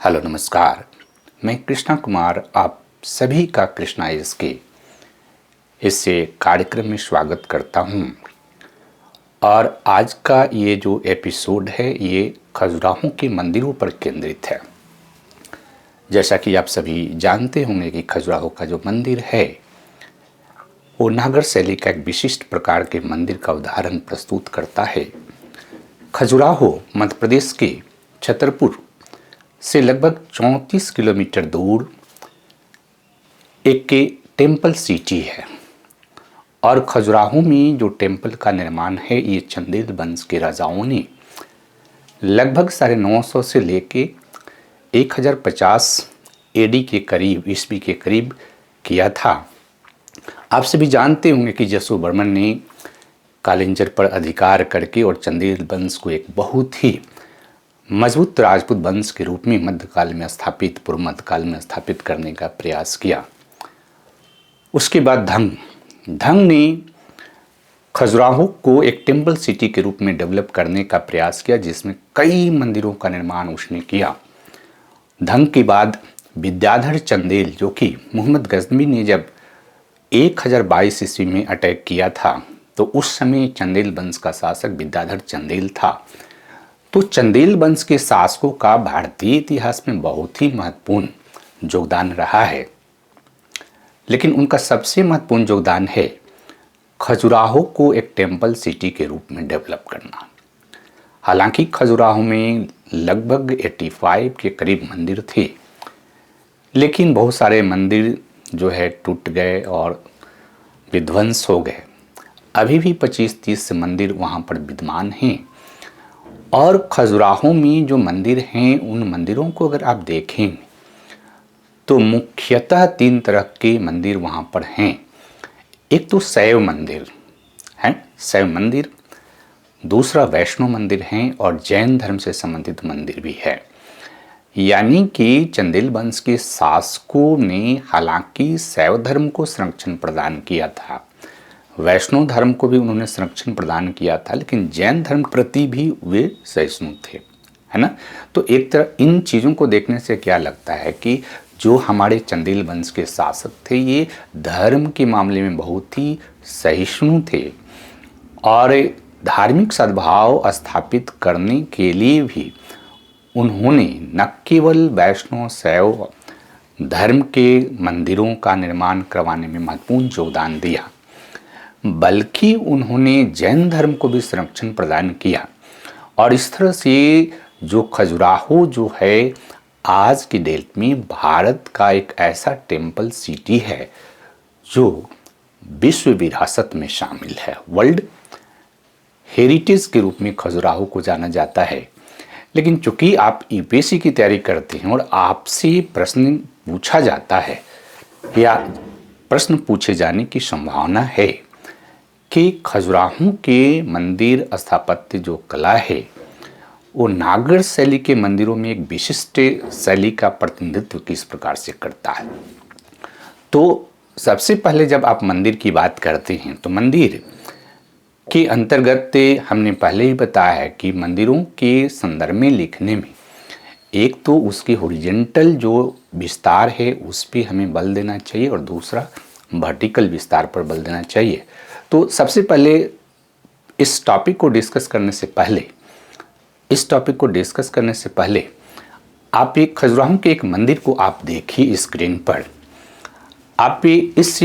Hello नमस्कार। मैं कृष्णा कुमार आप सभी का कृष्णा इस के इस कार्यक्रम में स्वागत करता हूं। और आज का ये जो एपिसोड है ये खजुराहो के मंदिरों पर केंद्रित है। जैसा कि आप सभी जानते होंगे कि खजुराहो का जो मंदिर है वो नागर शैली का एक विशिष्ट प्रकार के मंदिर का उदाहरण प्रस्तुत करता है। खजुराहो मध्य प्रदेश के छतरपुर से लगभग 34 किलोमीटर दूर एक टेम्पल सिटी है। और खजुराहो में जो टेम्पल का निर्माण है ये चंदेल वंश के राजाओं ने लगभग 950 से लेके 1050 एडी के करीब ईस्वी के करीब किया था। आप सभी जानते होंगे कि यशोवर्मन ने कालिंजर पर अधिकार करके और चंदेल वंश को एक बहुत ही मजबूत राजपूत वंश के रूप में मध्यकाल में स्थापित पूर्व मध्यकाल में स्थापित करने का प्रयास किया। उसके बाद धंग ने खजुराहो को एक टेम्पल सिटी के रूप में डेवलप करने का प्रयास किया जिसमें कई मंदिरों का निर्माण उसने किया। धंग के बाद विद्याधर चंदेल जो कि मोहम्मद गजनवी ने जब 1022 ईस्वी में अटैक किया था तो उस समय चंदेल वंश का शासक विद्याधर चंदेल था। तो चंदेल वंश के शासकों का भारतीय इतिहास में बहुत ही महत्वपूर्ण योगदान रहा है। लेकिन उनका सबसे महत्वपूर्ण योगदान है खजुराहो को एक टेम्पल सिटी के रूप में डेवलप करना। हालांकि खजुराहो में लगभग 85 के करीब मंदिर थे, लेकिन बहुत सारे मंदिर जो है टूट गए और विध्वंस हो गए। अभी भी 25-30 मंदिर वहाँ पर विद्यमान हैं। और खजुराहो में जो मंदिर हैं उन मंदिरों को अगर आप देखें तो मुख्यतः 3 तरह के मंदिर वहाँ पर हैं। एक तो शैव मंदिर है, शैव मंदिर, दूसरा वैष्णव मंदिर है और जैन धर्म से संबंधित मंदिर भी है। यानी कि चंदेल वंश के शासकों ने हालांकि शैव धर्म को संरक्षण प्रदान किया था, वैष्णव धर्म को भी उन्होंने संरक्षण प्रदान किया था, लेकिन जैन धर्म प्रति भी वे सहिष्णु थे, है ना। तो एक तरह इन चीज़ों को देखने से क्या लगता है कि जो हमारे चंदेल वंश के शासक थे ये धर्म के मामले में बहुत ही सहिष्णु थे और धार्मिक सद्भाव स्थापित करने के लिए भी उन्होंने न केवल वैष्णव शैव धर्म के मंदिरों का निर्माण करवाने में महत्वपूर्ण योगदान दिया, बल्कि उन्होंने जैन धर्म को भी संरक्षण प्रदान किया। और इस तरह से जो खजुराहो जो है आज की डेट में भारत का एक ऐसा टेम्पल सिटी है जो विश्व विरासत में शामिल है। वर्ल्ड हेरिटेज के रूप में खजुराहो को जाना जाता है। लेकिन चूंकि आप यूपीएससी की तैयारी करते हैं और आपसे प्रश्न पूछा जाता है या प्रश्न पूछे जाने की संभावना है कि खजुराहो के मंदिर स्थापत्य जो कला है वो नागर शैली के मंदिरों में एक विशिष्ट शैली का प्रतिनिधित्व किस प्रकार से करता है। तो सबसे पहले जब आप मंदिर की बात करते हैं तो मंदिर के अंतर्गत हमने पहले ही बताया है कि मंदिरों के संदर्भ में लिखने में एक तो उसके हॉरिजॉन्टल जो विस्तार है उस पर हमें बल देना चाहिए और दूसरा वर्टिकल विस्तार पर बल देना चाहिए। तो सबसे पहले इस टॉपिक को डिस्कस करने से पहले आप एक खजुराहो के एक मंदिर को आप देखिए स्क्रीन पर। आप इस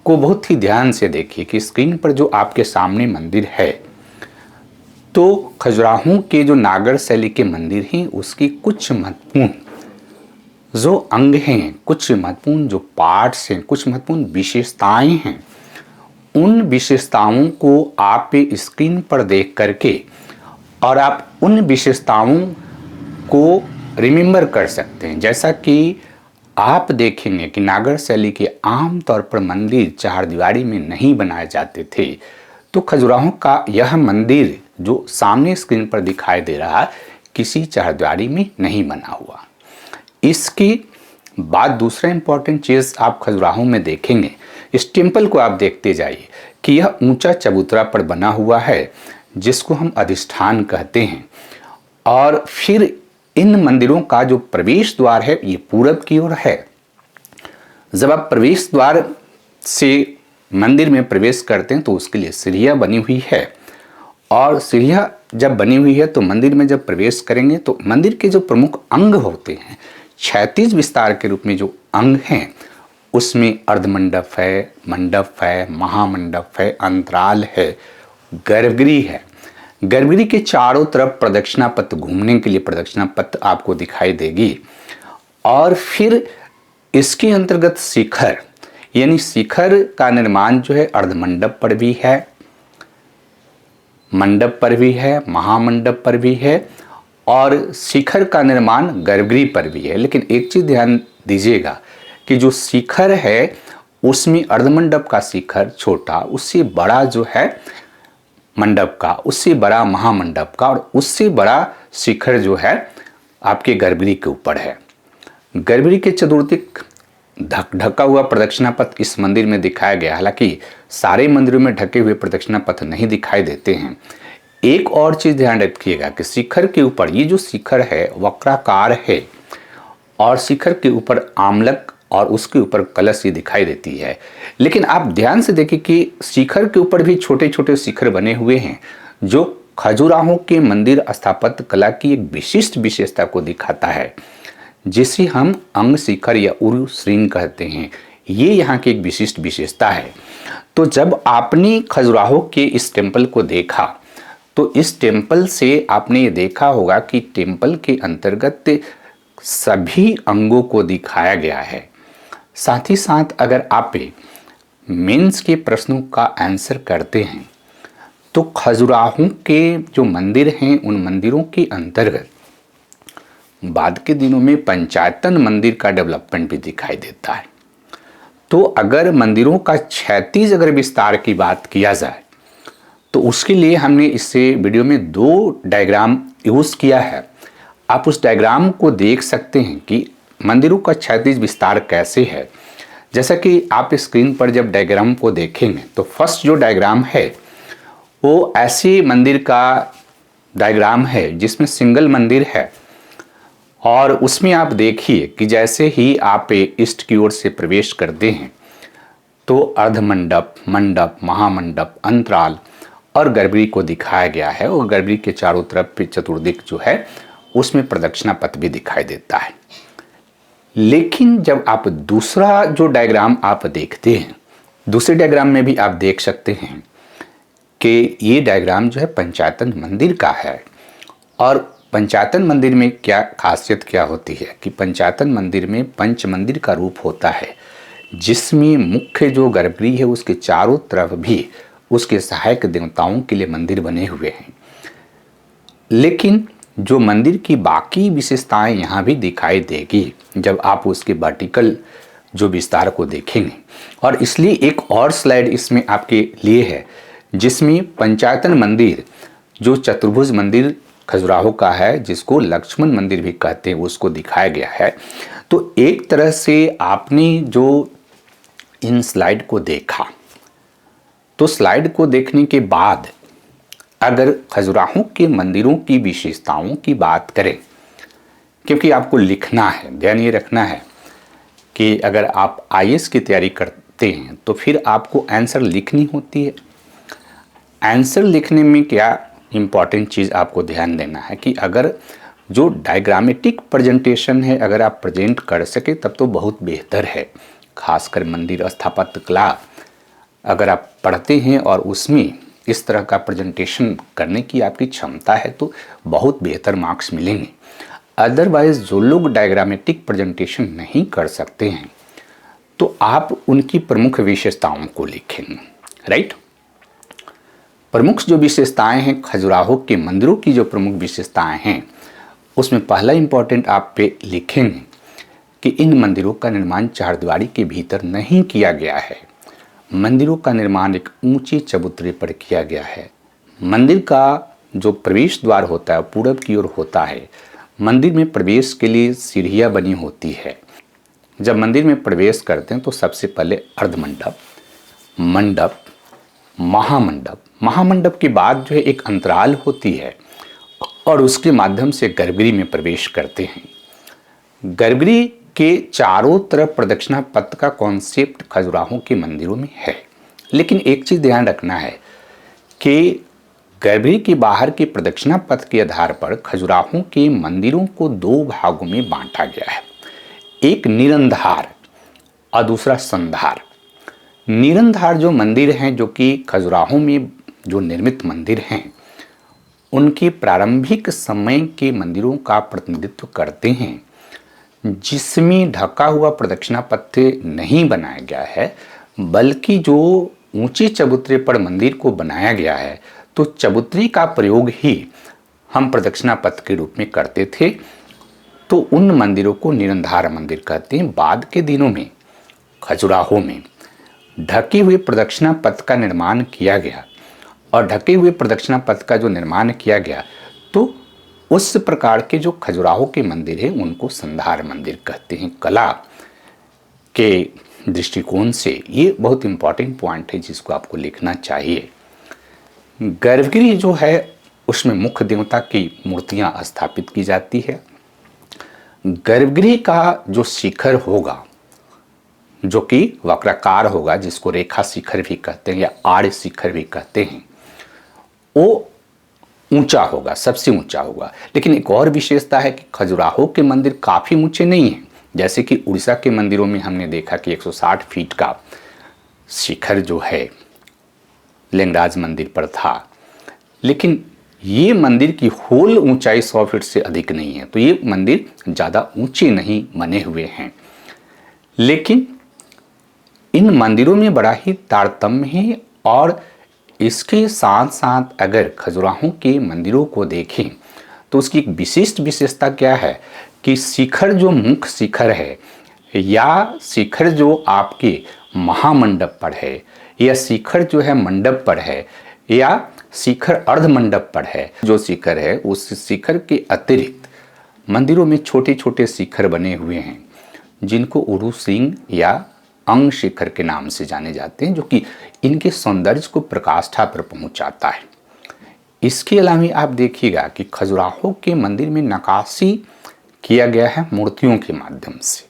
को बहुत ही ध्यान से देखिए कि स्क्रीन पर जो आपके सामने मंदिर है तो खजुराहो के जो नागर शैली के मंदिर हैं उसकी कुछ महत्वपूर्ण जो अंग हैं, कुछ महत्वपूर्ण जो पार्ट्स हैं, कुछ महत्वपूर्ण विशेषताएं हैं, उन विशेषताओं को आप स्क्रीन पर देख करके और आप उन विशेषताओं को रिमेंबर कर सकते हैं। जैसा कि आप देखेंगे कि नागर शैली के आम तौर पर मंदिर चारदीवारी में नहीं बनाए जाते थे, तो खजुराहो का यह मंदिर जो सामने स्क्रीन पर दिखाई दे रहा है किसी चारदीवारी में नहीं बना हुआ। इसके बाद दूसरा इंपॉर्टेंट चीज़ आप खजुराहो में देखेंगे, इस टेम्पल को आप देखते जाइए कि यह ऊंचा चबूतरा पर बना हुआ है जिसको हम अधिष्ठान कहते हैं। और फिर इन मंदिरों का जो प्रवेश द्वार है ये पूरब की ओर है। जब आप प्रवेश द्वार से मंदिर में प्रवेश करते हैं तो उसके लिए सीढ़ियाँ बनी हुई है, और सीढ़ियाँ जब बनी हुई है तो मंदिर में जब प्रवेश करेंगे तो मंदिर के जो प्रमुख अंग होते हैं, क्षैतिज विस्तार के रूप में जो अंग हैं, उसमें अर्धमंडप है, मंडप है, महामंडप है, अंतराल है, गर्भगृह है। गर्भगृह के चारों तरफ प्रदक्षिणा पथ, घूमने के लिए प्रदक्षिणा पथ आपको दिखाई देगी। और फिर इसके अंतर्गत शिखर, यानी शिखर का निर्माण जो है अर्धमंडप पर भी है, मंडप पर भी है, महामंडप पर भी है, और शिखर का निर्माण गर्भगृह पर भी है। लेकिन एक चीज ध्यान दीजिएगा कि जो शिखर है उसमें अर्धमंडप का शिखर छोटा, उससे बड़ा जो है मंडप का, उससे बड़ा महामंडप का, और उससे बड़ा शिखर जो है आपके गर्भगृह के ऊपर है। गर्भगृह के चतुर्दिक ढका हुआ प्रदक्षिणा पथ इस मंदिर में दिखाया गया। हालांकि सारे मंदिरों में ढके हुए प्रदक्षिणा पथ नहीं दिखाई देते हैं। एक और चीज ध्यान रखिएगा कि शिखर के ऊपर, ये जो शिखर है वक्राकार है, और शिखर के ऊपर आमलक और उसके ऊपर कलश ये दिखाई देती है। लेकिन आप ध्यान से देखिए कि शिखर के ऊपर भी छोटे छोटे शिखर बने हुए हैं, जो खजुराहो के मंदिर स्थापत्य कला की एक विशिष्ट विशेषता को दिखाता है, जिसे हम अंग शिखर या उरु श्रृंग कहते हैं। ये यहाँ की एक विशिष्ट विशेषता है। तो जब आपने खजुराहो के इस टेम्पल को देखा तो इस टेम्पल से आपने ये देखा होगा कि टेम्पल के अंतर्गत सभी अंगों को दिखाया गया है। साथ ही साथ अगर आप मेंस के प्रश्नों का आंसर करते हैं तो खजुराहो के जो मंदिर हैं उन मंदिरों के अंतर्गत बाद के दिनों में पंचायतन मंदिर का डेवलपमेंट भी दिखाई देता है। तो अगर मंदिरों का क्षैतिज अगर विस्तार की बात किया जाए तो उसके लिए हमने इससे वीडियो में 2 डायग्राम यूज़ किया है। आप उस डायग्राम को देख सकते हैं कि मंदिरों का क्षैतिज विस्तार कैसे है। जैसा कि आप स्क्रीन पर जब डायग्राम को देखेंगे तो फर्स्ट जो डायग्राम है वो ऐसे मंदिर का डायग्राम है जिसमें सिंगल मंदिर है, और उसमें आप देखिए कि जैसे ही आप ईस्ट की ओर से प्रवेश करते हैं तो अर्धमंडप, मंडप, महामंडप, अंतराल और गर्भगृह को दिखाया गया है, और गर्भगृह के चारों तरफ चतुर्दिक जो है उसमें प्रदक्षिणा पथ भी दिखाई देता है। लेकिन जब आप दूसरा जो डायग्राम आप देखते हैं, दूसरे डायग्राम में भी आप देख सकते हैं कि ये डायग्राम जो है पंचायतन मंदिर का है। और पंचायतन मंदिर में क्या खासियत क्या होती है कि पंचायतन मंदिर में पंच मंदिर का रूप होता है, जिसमें मुख्य जो गर्भगृह है उसके चारों तरफ भी उसके सहायक देवताओं के लिए मंदिर बने हुए हैं। लेकिन जो मंदिर की बाकी विशेषताएं यहाँ भी दिखाई देगी जब आप उसके वर्टिकल जो विस्तार को देखेंगे। और इसलिए एक और स्लाइड इसमें आपके लिए है जिसमें पंचायतन मंदिर जो चतुर्भुज मंदिर खजुराहो का है, जिसको लक्ष्मण मंदिर भी कहते हैं, उसको दिखाया गया है। तो एक तरह से आपने जो इन स्लाइड को देखा, तो स्लाइड को देखने के बाद अगर खजुराहो के मंदिरों की विशेषताओं की बात करें, क्योंकि आपको लिखना है, ध्यान ये रखना है कि अगर आप आईएएस की तैयारी करते हैं तो फिर आपको आंसर लिखनी होती है। आंसर लिखने में क्या इम्पॉर्टेंट चीज़ आपको ध्यान देना है कि अगर जो डायग्रामेटिक प्रेजेंटेशन है अगर आप प्रेजेंट कर सके तब तो बहुत बेहतर है। खासकर मंदिर स्थापत्य कला अगर आप पढ़ते हैं और उसमें इस तरह का प्रेजेंटेशन करने की आपकी क्षमता है तो बहुत बेहतर मार्क्स मिलेंगे। अदरवाइज जो लोग डायग्रामेटिक प्रेजेंटेशन नहीं कर सकते हैं तो आप उनकी प्रमुख विशेषताओं को लिखेंगे, राइट। प्रमुख जो विशेषताएं हैं खजुराहो के मंदिरों की, जो प्रमुख विशेषताएं हैं उसमें पहला इंपॉर्टेंट आप पे लिखेंगे कि इन मंदिरों का निर्माण चारदीवारी के भीतर नहीं किया गया है। मंदिरों का निर्माण एक ऊंचे चबूतरे पर किया गया है। मंदिर का जो प्रवेश द्वार होता है पूरब की ओर होता है। मंदिर में प्रवेश के लिए सीढ़ियाँ बनी होती है। जब मंदिर में प्रवेश करते हैं तो सबसे पहले अर्धमंडप, मंडप, महामंडप, महामंडप के बाद जो है एक अंतराल होती है और उसके माध्यम से गर्भगृह में प्रवेश करते हैं। गर्भगृह के चारों तरफ प्रदक्षिणा पथ का कॉन्सेप्ट खजुराहो के मंदिरों में है, लेकिन एक चीज ध्यान रखना है कि गर्भगृह के बाहर के प्रदक्षिणा पथ के आधार पर खजुराहो के मंदिरों को दो भागों में बांटा गया है, एक निरंधार और दूसरा संधार। निरंधार जो मंदिर हैं, जो कि खजुराहो में जो निर्मित मंदिर हैं, उनके प्रारंभिक समय के मंदिरों का प्रतिनिधित्व करते हैं, जिसमें ढका हुआ प्रदक्षिणा पथ नहीं बनाया गया है, बल्कि जो ऊंचे चबूतरे पर मंदिर को बनाया गया है, तो चबूतरी का प्रयोग ही हम प्रदक्षिणा पथ के रूप में करते थे। तो उन मंदिरों को निरंधार मंदिर कहते हैं। बाद के दिनों में खजुराहो में ढके हुए प्रदक्षिणा पथ का निर्माण किया गया, और ढके हुए प्रदक्षिणा पथ का जो निर्माण किया गया, तो उस प्रकार के जो खजुराहो के मंदिर हैं उनको संधार मंदिर कहते हैं। कला के दृष्टिकोण से ये बहुत इंपॉर्टेंट पॉइंट है जिसको आपको लिखना चाहिए। गर्भगृह जो है उसमें मुख्य देवता की मूर्तियां स्थापित की जाती है। गर्भगृह का जो शिखर होगा, जो कि वक्राकार होगा, जिसको रेखा शिखर भी कहते हैं या आड़ शिखर भी कहते हैं, वो ऊंचा होगा, सबसे ऊंचा होगा। लेकिन एक और विशेषता है कि खजुराहो के मंदिर काफ़ी ऊंचे नहीं हैं, जैसे कि उड़ीसा के मंदिरों में हमने देखा कि 160 फीट का शिखर जो है लिंगराज मंदिर पर था, लेकिन ये मंदिर की होल ऊंचाई 100 फीट से अधिक नहीं है, तो ये मंदिर ज़्यादा ऊंचे नहीं बने हुए हैं। लेकिन इन मंदिरों में बड़ा ही तारतम्य है, और इसके साथ साथ अगर खजुराहो के मंदिरों को देखें तो उसकी एक विशिष्ट विशेषता क्या है कि शिखर जो मुख्य शिखर है, या शिखर जो आपके महामंडप पर है, या शिखर जो है मंडप पर है, या शिखर अर्ध मंडप पर है, जो शिखर है उस शिखर के अतिरिक्त मंदिरों में छोटे छोटे शिखर बने हुए हैं, जिनको उरु सिंह या अंग शिखर के नाम से जाने जाते हैं, जो कि इनके सौंदर्य को प्रकाष्ठा पर पहुंचाता है। इसके अलावा आप देखिएगा कि खजुराहो के मंदिर में नक्काशी किया गया है मूर्तियों के माध्यम से,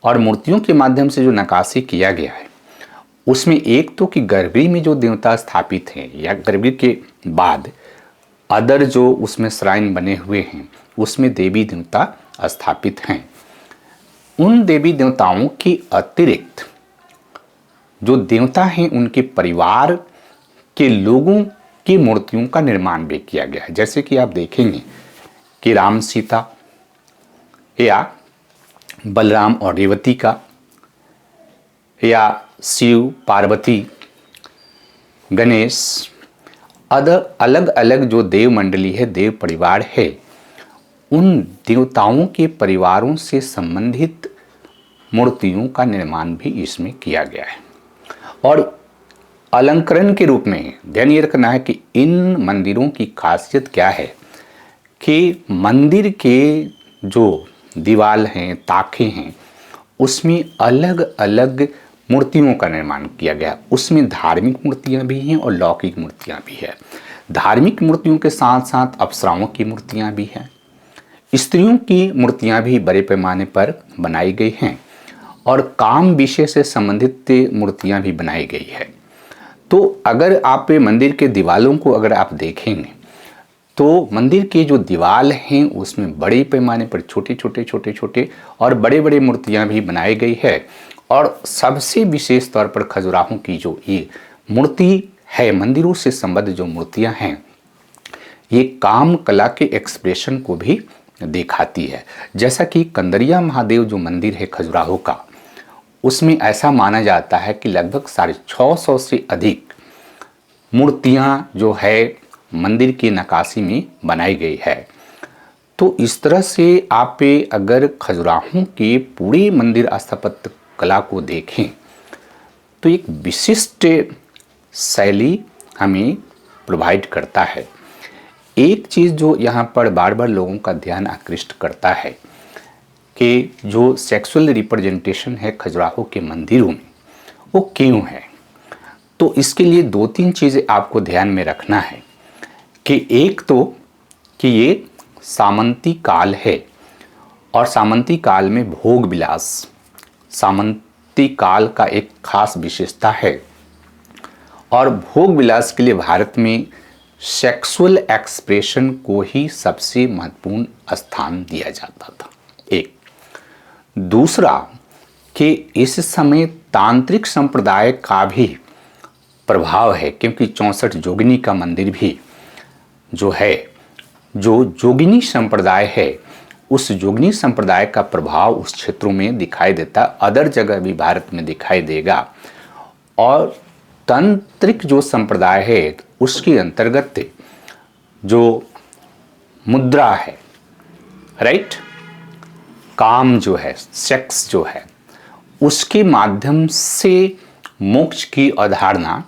और मूर्तियों के माध्यम से जो नक्काशी किया गया है उसमें एक तो कि गर्भगृह में जो देवता स्थापित हैं, या गर्भगृह के बाद अदर जो उसमें श्राइन बने हुए हैं उसमें देवी देवता स्थापित हैं। उन देवी देवताओं के अतिरिक्त जो देवता हैं उनके परिवार के लोगों की मूर्तियों का निर्माण भी किया गया है। जैसे कि आप देखेंगे कि राम सीता, या बलराम और रेवती का, या शिव पार्वती, गणेश, अलग अलग जो देव मंडली है, देव परिवार है, उन देवताओं के परिवारों से संबंधित मूर्तियों का निर्माण भी इसमें किया गया है। और अलंकरण के रूप में ध्यान ये रखना है कि इन मंदिरों की खासियत क्या है कि मंदिर के जो दीवार हैं, ताखे हैं, उसमें अलग अलग मूर्तियों का निर्माण किया गया। उसमें धार्मिक मूर्तियां भी हैं और लौकिक मूर्तियां भी हैं। धार्मिक मूर्तियों के साथ साथ अप्सराओं की मूर्तियां भी हैं, स्त्रियों की मूर्तियां भी बड़े पैमाने पर बनाई गई हैं, और काम विषय से संबंधित मूर्तियां भी बनाई गई है। तो अगर आप मंदिर के दीवालों को अगर आप देखेंगे तो मंदिर के जो दीवाल हैं उसमें बड़े पैमाने पर छोटे छोटे और बड़े बड़े मूर्तियां भी बनाई गई है। और सबसे विशेष तौर पर खजुराहो की जो ये मूर्ति है, मंदिरों से संबद्ध जो मूर्तियां हैं, ये काम कला के एक्सप्रेशन को भी दिखाती है। जैसा कि कंदरिया महादेव जो मंदिर है खजुराहो का, उसमें ऐसा माना जाता है कि लगभग 650 से अधिक मूर्तियां जो है मंदिर की नक्काशी में बनाई गई है। तो इस तरह से आप अगर खजुराहो के पूरे मंदिर स्थापत्य कला को देखें तो एक विशिष्ट शैली हमें प्रोवाइड करता है। एक चीज़ जो यहाँ पर बार बार लोगों का ध्यान आकृष्ट करता है कि जो सेक्सुअल रिप्रेजेंटेशन है खजुराहो के मंदिरों में, वो क्यों है। तो इसके लिए 2-3 चीज़ें आपको ध्यान में रखना है कि एक तो कि ये सामंती काल है और सामंती काल में भोग विलास सामंती काल का एक खास विशेषता है। और भोग विलास के लिए भारत में सेक्सुअल एक्सप्रेशन को ही सबसे महत्वपूर्ण स्थान दिया जाता था। एक दूसरा कि इस समय तांत्रिक संप्रदाय का भी प्रभाव है, क्योंकि 64 जोगिनी का मंदिर भी जो है, जो जोगिनी संप्रदाय है, उस जोगिनी संप्रदाय का प्रभाव उस क्षेत्रों में दिखाई देता, अदर जगह भी भारत में दिखाई देगा। और तांत्रिक जो संप्रदाय है उसके अंतर्गत जो मुद्रा है, राइट, काम जो है, सेक्स जो है, उसके माध्यम से मोक्ष की अवधारणा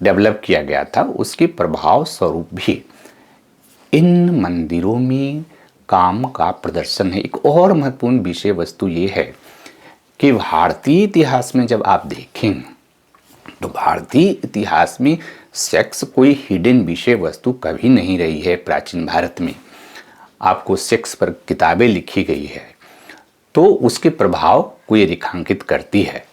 डेवलप किया गया था। उसके प्रभाव स्वरूप भी इन मंदिरों में काम का प्रदर्शन है। एक और महत्वपूर्ण विषय वस्तु ये है कि भारतीय इतिहास में जब आप देखें तो भारतीय इतिहास में सेक्स कोई हिडन विषय वस्तु कभी नहीं रही है। प्राचीन भारत में आपको सेक्स पर किताबें लिखी गई है तो उसके प्रभाव को ये रेखांकित करती है।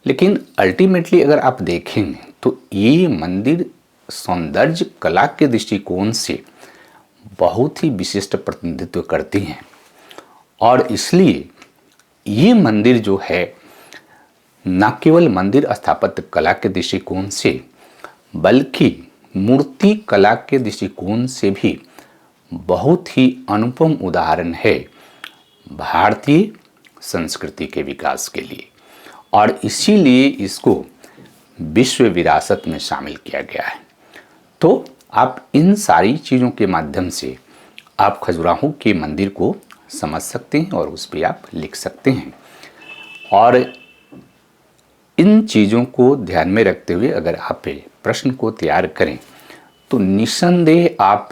लेकिन अल्टीमेटली अगर आप देखें तो ये मंदिर सौंदर्य कला के दृष्टिकोण से बहुत ही विशिष्ट प्रतिनिधित्व करती हैं। और इसलिए ये मंदिर जो है न केवल मंदिर स्थापत्य कला के दृष्टिकोण से बल्कि मूर्ति कला के दृष्टिकोण से भी बहुत ही अनुपम उदाहरण है भारतीय संस्कृति के विकास के लिए। और इसीलिए इसको विश्व विरासत में शामिल किया गया है। तो आप इन सारी चीज़ों के माध्यम से आप खजुराहो के मंदिर को समझ सकते हैं और उस पर आप लिख सकते हैं। और इन चीज़ों को ध्यान में रखते हुए अगर आप प्रश्न को तैयार करें तो निस्संदेह आप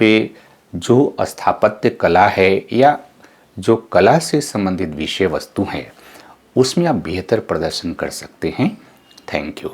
जो स्थापत्य कला है या जो कला से संबंधित विषय वस्तु हैं उसमें आप बेहतर प्रदर्शन कर सकते हैं। Thank you.